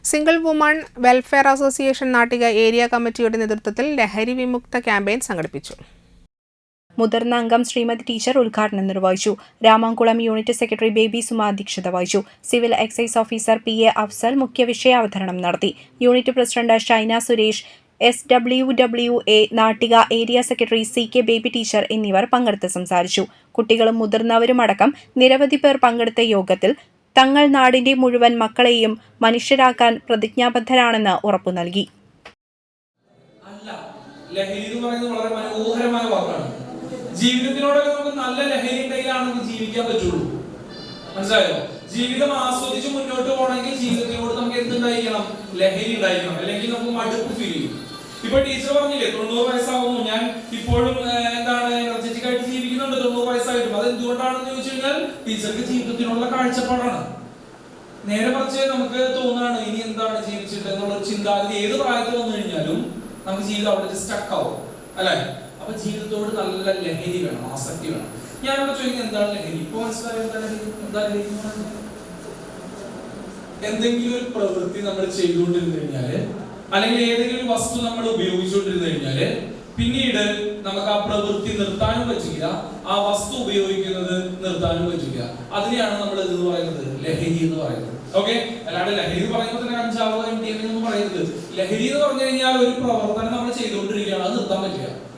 Single woman welfare association Nattika area കമ്മിറ്റിയുടെ നേതൃത്വത്തിൽ ലഹരി വിമുക്ത ക്യാമ്പയിൻ സംഘടിപ്പിച്ചു. മുതിർന്ന അംഗം ശ്രീമതി ടീച്ചർ ഉദ്ഘാടനം നിർവഹിച്ചു. രാമംകുളം യൂണിറ്റ് സെക്രട്ടറി ബേബി സുമ അധ്യക്ഷത വഹിച്ചു. Civil excise officer PA Afsal മുഖ്യ വിഷയാവതരണം നടത്തി. Unit president Shaina Suresh, SWWA Nattika area secretary CK Baby teacher എന്നിവർ പങ്കെടുത്ത് സംസാരിച്ചു. കുട്ടികളും മുതിർന്നവരുമടക്കം നിരവധി പേർ പങ്കെടുത്ത യോഗത്തിൽ തങ്ങൾ നാടിന്റെ മുഴുവൻ മക്കളെയും മനുഷ്യരാക്കാൻ പ്രതിജ്ഞാബദ്ധരാണെന്ന് ഉറപ്പു നൽകി. ജീവിതത്തിനോടൊക്കെ നമുക്ക് നല്ല ലഹരി ഉണ്ടെങ്കിലാണ് നമുക്ക് ജീവിക്കാൻ പറ്റുള്ളൂ. മനസ്സിലായോ? ജീവിതം ആസ്വദിച്ച് മുന്നോട്ട് പോകണമെങ്കിൽ ജീവിതത്തിനോട് നമുക്ക് എന്തുണ്ടായിരിക്കണം? ലഹരി ഉണ്ടായിരിക്കണം. അല്ലെങ്കിൽ നമുക്ക് മടുപ്പ് ഫീൽ ചെയ്യും. ഇപ്പൊ ടീച്ചർ പറഞ്ഞില്ലേ 90 വയസ്സാവുന്നു, ഞാൻ ഇപ്പോഴും എനർജറ്റിക് ആയിട്ട് ജീവിക്കുന്നുണ്ട് 90 വയസ്സായിട്ടും. അത് എന്തുകൊണ്ടാണെന്ന് ചോദിച്ചു കഴിഞ്ഞാൽ ടീച്ചർക്ക് ജീവിതത്തിനുള്ള കാഴ്ചപ്പാടാണ്. നേരെ മറിച്ച് നമുക്ക് തോന്നുകയാണ് ഇനി എന്താണ് ജീവിച്ചിട്ട് എന്നുള്ള ചിന്താഗതി ഏത് പ്രായത്തിൽ വന്നു കഴിഞ്ഞാലും നമുക്ക് ജീവിതം അവിടെ സ്റ്റക്ക് ആവും, അല്ലെ? അപ്പൊ ജീവിതത്തോട് നല്ല ലഹരി വേണം, ആസക്തി വേണം. ഞാനിവിടെ ചോദിക്കുന്നത് എന്താണ് ലഹരി? ഇപ്പൊ മനസ്സിലായോ എന്താ ലഹരി? എന്തെങ്കിലും ഒരു പ്രവൃത്തി നമ്മൾ ചെയ്തുകൊണ്ടിരുന്നു കഴിഞ്ഞാല്, അല്ലെങ്കിൽ ഏതെങ്കിലും ഒരു വസ്തു നമ്മൾ ഉപയോഗിച്ചുകൊണ്ടിരുന്നു കഴിഞ്ഞാല് പിന്നീട് നമുക്ക് ആ പ്രവൃത്തി നിർത്താനും പറ്റില്ല, ആ വസ്തു ഉപയോഗിക്കുന്നത് നിർത്താനും പറ്റില്ല. അതിനെയാണ് നമ്മൾ എന്ന് പറയുന്നത് ലഹരി എന്ന് പറയുന്നത്. ഓക്കെ, അല്ലാണ്ട് ലഹരി എന്ന് പറയുമ്പോൾ തന്നെ കഞ്ചാവ് MDMA എന്ന് പറയുന്നത്. ലഹരി എന്ന് പറഞ്ഞു കഴിഞ്ഞാൽ ഒരു പ്രവർത്തനം നമ്മൾ ചെയ്തുകൊണ്ടിരിക്കുകയാണ്, അത് നിർത്താൻ പറ്റില്ല.